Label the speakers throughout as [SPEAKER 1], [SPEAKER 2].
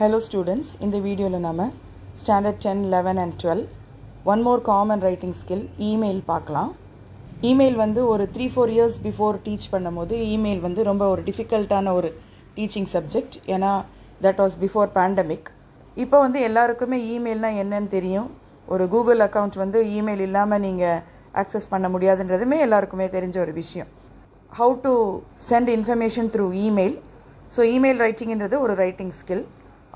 [SPEAKER 1] Hello students, in the video நாம standard 10, 11 and 12 one more common writing skill email பார்க்கலாம். email வந்து ஒரு 3-4 years before teach பண்ணும்போது email வந்து ரொம்ப ஒரு டிஃபிகல்ட்டான ஒரு டீச்சிங் சப்ஜெக்ட். ஏன்னா that was before pandemic. இப்போ வந்து எல்லாருக்குமே இமெயில்னா என்னன்னு தெரியும். ஒரு கூகுள் அக்கௌண்ட் வந்து இமெயில் இல்லாமல் நீங்கள் ஆக்சஸ் பண்ண முடியாதுன்றதுமே எல்லாருக்குமே தெரிஞ்ச ஒரு விஷயம். how to send information through email. So email ரைட்டிங்கிறது ஒரு writing skill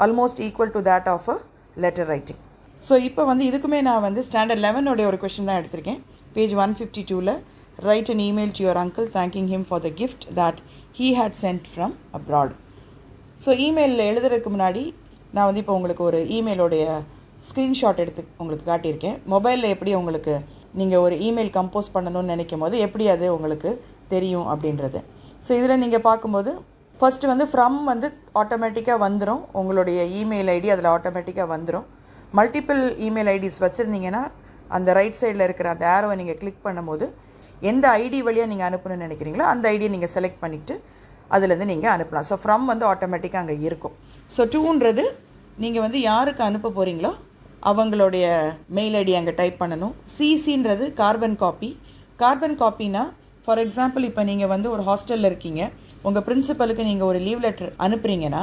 [SPEAKER 1] almost equal to that of a letter writing. So இப்போ வந்து இதுக்குமே நான் வந்து ஸ்டாண்டர்ட் 11 ஒரு கொஷின் தான் எடுத்திருக்கேன். Page 152 write an email to your uncle thanking him for the gift that he had sent from abroad. So இமெயிலில் எழுதுறதுக்கு முன்னாடி நான் வந்து இப்போ உங்களுக்கு ஒரு இமெயிலோடைய ஸ்க்ரீன்ஷாட் எடுத்து உங்களுக்கு காட்டியிருக்கேன். மொபைலில் எப்படி உங்களுக்கு நீங்கள் ஒரு இமெயில் கம்போஸ் பண்ணணும்னு நினைக்கும் போது எப்படி அது உங்களுக்கு தெரியும் அப்படின்றது. ஸோ இதில் நீங்கள் பார்க்கும்போது ஃபஸ்ட்டு வந்து ஃப்ரம் வந்து ஆட்டோமேட்டிக்காக வந்துடும். உங்களுடைய இமெயில் ஐடி அதில் ஆட்டோமேட்டிக்காக வந்துடும். மல்டிபிள் இமெயில் ஐடிஸ் வச்சுருந்தீங்கன்னா அந்த ரைட் சைடில் இருக்கிற அந்த ஏரோவை நீங்கள் கிளிக் பண்ணும்போது எந்த ஐடி வழியாக நீங்கள் அனுப்பணும்னு நினைக்கிறீங்களோ அந்த ஐடியை நீங்கள் செலக்ட் பண்ணிவிட்டு அதுலேருந்து நீங்கள் அனுப்பலாம். ஸோ ஃப்ரம் வந்து ஆட்டோமேட்டிக்காக அங்கே இருக்கும். ஸோ டூன்றது நீங்கள் வந்து யாருக்கு அனுப்ப போகிறீங்களோ அவங்களுடைய மெயில் ஐடி அங்கே டைப் பண்ணணும். சிசின்றது கார்பன் காப்பி. கார்பன் காப்பினா ஃபார் எக்ஸாம்பிள் இப்போ நீங்கள் வந்து ஒரு ஹாஸ்டலில் இருக்கீங்க, உங்கள் பிரின்சிபலுக்கு நீங்கள் ஒரு லீவ் லெட்டர் அனுப்புகிறீங்கன்னா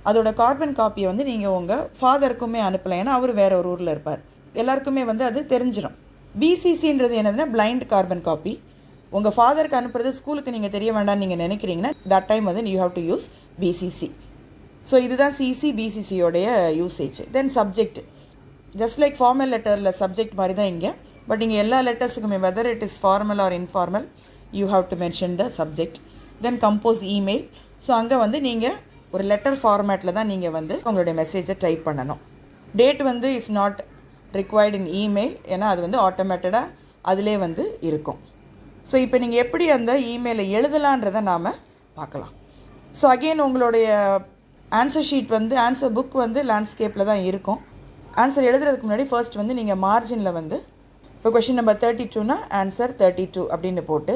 [SPEAKER 1] அதோட கார்பன் காப்பியை வந்து நீங்கள் உங்கள் ஃபாதருக்குமே அனுப்பலாம். ஏன்னா அவர் வேறு ஒரு ஊரில் இருப்பார். எல்லாருக்குமே வந்து அது தெரிஞ்சிடும். பிசிசின்றது என்னதுன்னா பிளைண்ட் கார்பன் காப்பி. உங்கள் ஃபாதருக்கு அனுப்புறது ஸ்கூலுக்கு நீங்கள் தெரிய வேண்டாம்னு நீங்கள் நினைக்கிறீங்கன்னா தட் டைம் வந்து you have to use BCC. So இதுதான் சிசி பிசிசியோடைய usage. Then subject just like formal லெட்டரில் சப்ஜெக்ட் மாதிரி தான் இங்கே. பட் இங்கே எல்லா லெட்டர்ஸுக்குமே whether it is formal or informal you have to mention the subject. Then compose email. So அங்கே வந்து நீங்கள் ஒரு லெட்டர் ஃபார்மேட்டில் தான் நீங்கள் வந்து உங்களுடைய மெசேஜை டைப் பண்ணணும். டேட் வந்து is not required in email, ஏன்னா அது வந்து ஆட்டோமேட்டடாக அதிலே வந்து இருக்கும். ஸோ இப்போ நீங்கள் எப்படி அந்த இமெயிலை எழுதலான்றதை நாம் பார்க்கலாம். ஸோ அகெயின் உங்களுடைய ஆன்சர் ஷீட் வந்து ஆன்சர் புக் வந்து லேண்ட்ஸ்கேப்பில் தான் இருக்கும். ஆன்சர் எழுதுறதுக்கு முன்னாடி ஃபர்ஸ்ட் வந்து நீங்கள் மார்ஜினில் வந்து இப்போ கொஷின் நம்பர் 32னா ஆன்சர் 32 அப்படின்னு போட்டு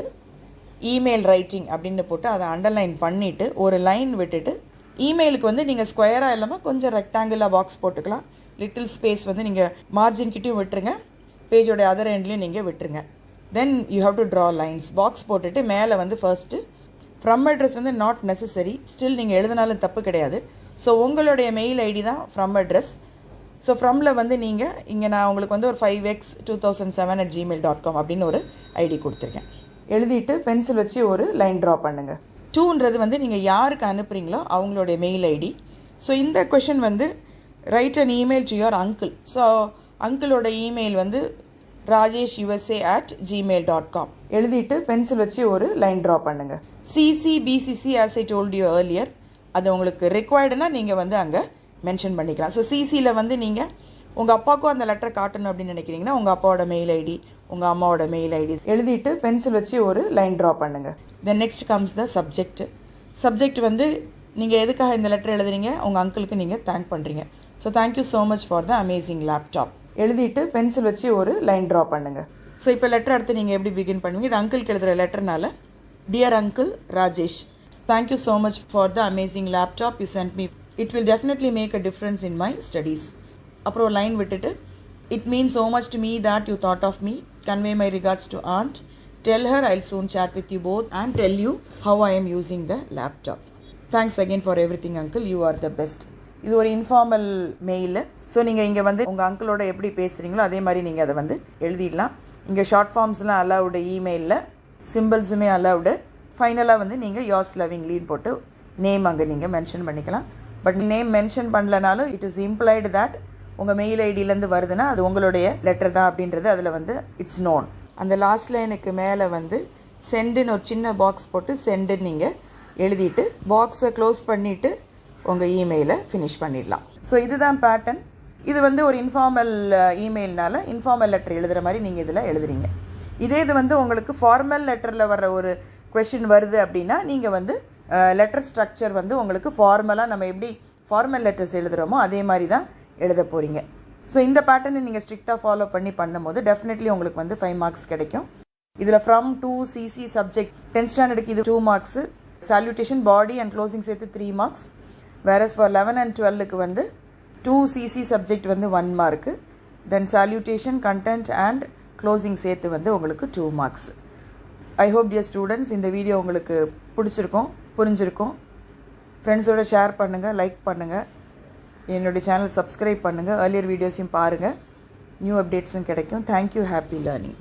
[SPEAKER 1] இமெயில் ரைட்டிங் அப்படின்னு போட்டு அதை அண்டர்லைன் பண்ணிவிட்டு ஒரு லைன் விட்டுட்டு இமெயிலுக்கு வந்து நீங்கள் ஸ்கொயராக இல்லாமல் கொஞ்சம் ரெக்டாங்குலாக பாக்ஸ் போட்டுக்கலாம். லிட்டில் ஸ்பேஸ் வந்து நீங்கள் மார்ஜின் கிட்டையும் விட்டுருங்க, பேஜோடைய அதர் எண்ட்லேயும் நீங்கள் விட்டுருங்க. Then you have to draw lines. Box போட்டுட்டு மேலே வந்து ஃபர்ஸ்ட்டு ஃப்ரம் அட்ரஸ் வந்து நாட் நெசசரி, ஸ்டில் நீங்கள் எழுதினாலும் தப்பு கிடையாது. ஸோ உங்களுடைய மெயில் ஐடி தான் ஃப்ரம் அட்ரஸ். ஸோ ஃப்ரம்மில் வந்து நீங்கள் இங்கே நான் உங்களுக்கு வந்து ஒரு 5x2007@gmail.com அப்படின்னு ஒரு ஐடி கொடுத்துருக்கேன். எழுதிட்டு பென்சில் வச்சு ஒரு லைன் ட்ரா பண்ணுங்கள். டூன்றது வந்து நீங்கள் யாருக்கு அனுப்புகிறீங்களோ அவங்களுடைய மெயில் ஐடி. ஸோ இந்த கொஷின் வந்து write an email to your uncle. So அங்கிளோட இமெயில் வந்து rajeshusa@gmail.com. எழுதிட்டு பென்சில் வச்சு ஒரு லைன் ட்ரா பண்ணுங்கள். CC BCC as I told you earlier, அது உங்களுக்கு ரிக்வயர்டுனா நீங்கள் வந்து அங்கே மென்ஷன் பண்ணிக்கலாம். ஸோ சிசியில் வந்து நீங்கள் உங்கள் அப்பாவுக்கும் அந்த லெட்டரை காட்டணும் அப்படின்னு நினைக்கிறீங்கன்னா உங்கள் அப்பாவோட மெயில் ஐடி, உங்கள் அம்மாவோட மெயில் ஐடி எழுதிட்டு பென்சில் வச்சு ஒரு லைன் ட்ரா பண்ணுங்கள். Then next comes the subject. Subject வந்து நீங்கள் எதுக்காக இந்த லெட்டர் எழுதுறீங்க, உங்கள் அங்கிளுக்கு நீங்கள் தேங்க் பண்ணுறீங்க. So thank you so much for the amazing laptop. எழுதிட்டு பென்சில் வச்சு ஒரு லைன் ட்ரா பண்ணுங்கள். ஸோ இப்போ லெட்டர் அடுத்து நீங்கள் எப்படி பிகின் பண்ணுவீங்க? இது அங்கிளுக்கு எழுதுகிற லெட்டர்னால dear uncle Rajesh, thank you so much for the amazing laptop you sent me. It will definitely make a difference in my studies. அப்புறம் ஒரு லைன் விட்டுட்டு it means so much to me that you thought of me. Convey my regards to aunt. Tell her I'll soon chat with you both and tell you how I am using the laptop. Thanks again for everything uncle, you are the best. இது ஒரு informal mail. So நீங்கள் இங்கே வந்து உங்கள் அங்கிளோட எப்படி பேசுகிறீங்களோ அதே மாதிரி நீங்கள் அதை வந்து எழுதிடலாம். இங்கே ஷார்ட் ஃபார்ம்ஸ்லாம் அலவுடு, இமெயிலில் சிம்பிள்ஸுமே அலவுடு. ஃபைனலாக வந்து நீங்கள் yours lovinglyன்னு போட்டு நேம் அங்கே நீங்கள் மென்ஷன் பண்ணிக்கலாம். பட் நேம் மென்ஷன் பண்ணலனாலும் இட் இஸ் இம்ப்ளைடு தட் உங்கள் மெயில் ஐடியிலேருந்து வருதுன்னா அது உங்களுடைய லெட்டர் தான் அப்படின்றது அதில் வந்து இட்ஸ் நோன். அந்த லாஸ்ட் லைனுக்கு மேலே வந்து சென்டுன்னு ஒரு சின்ன பாக்ஸ் போட்டு சென்டுன்னு நீங்கள் எழுதிட்டு பாக்ஸை க்ளோஸ் பண்ணிவிட்டு உங்கள் இமெயிலை ஃபினிஷ் பண்ணிடலாம். ஸோ இதுதான் பேட்டர்ன். இது வந்து ஒரு இன்ஃபார்மல் இமெயில்னால இன்ஃபார்மல் லெட்டர் எழுதுகிற மாதிரி நீங்கள் இதில் எழுதுறீங்க. இது வந்து உங்களுக்கு ஃபார்மல் லெட்டரில் வர்ற ஒரு கொஷின் வருது அப்படின்னா நீங்கள் வந்து லெட்டர் ஸ்ட்ரக்சர் வந்து உங்களுக்கு ஃபார்மலாக நம்ம எப்படி ஃபார்மல் லெட்டர்ஸ் எழுதுகிறோமோ அதே மாதிரி தான் எழுத போகிறீங்க. ஸோ இந்த பேட்டர்னை நீங்கள் ஸ்ட்ரிக்டாக ஃபாலோ பண்ணும்போது டெஃபினெட்லி உங்களுக்கு வந்து 5 மார்க்ஸ் கிடைக்கும். இதில் from to CC subject 10th ஸ்டாண்டர்டுக்கு இது 2 மார்க்ஸு, சால்யூட்டேஷன் பாடி அண்ட் க்ளோசிங் சேர்த்து 3 மார்க்ஸ், whereas for 11 and 12க்கு வந்து 2 CC subject வந்து 1 mark, then salutation, content and closing சேர்த்து வந்து உங்களுக்கு 2 marks. I hope dear students இந்த வீடியோ உங்களுக்கு பிடிச்சிருக்கும், புரிஞ்சிருக்கும். ஃப்ரெண்ட்ஸோட ஷேர் பண்ணுங்கள், லைக் பண்ணுங்கள், என்னுடைய சேனல் சப்ஸ்கிரைப் பண்ணுங்கள், earlier வீடியோஸையும் பாருங்கள், நியூ அப்டேட்ஸும் கிடைக்கும். Thank you, happy learning.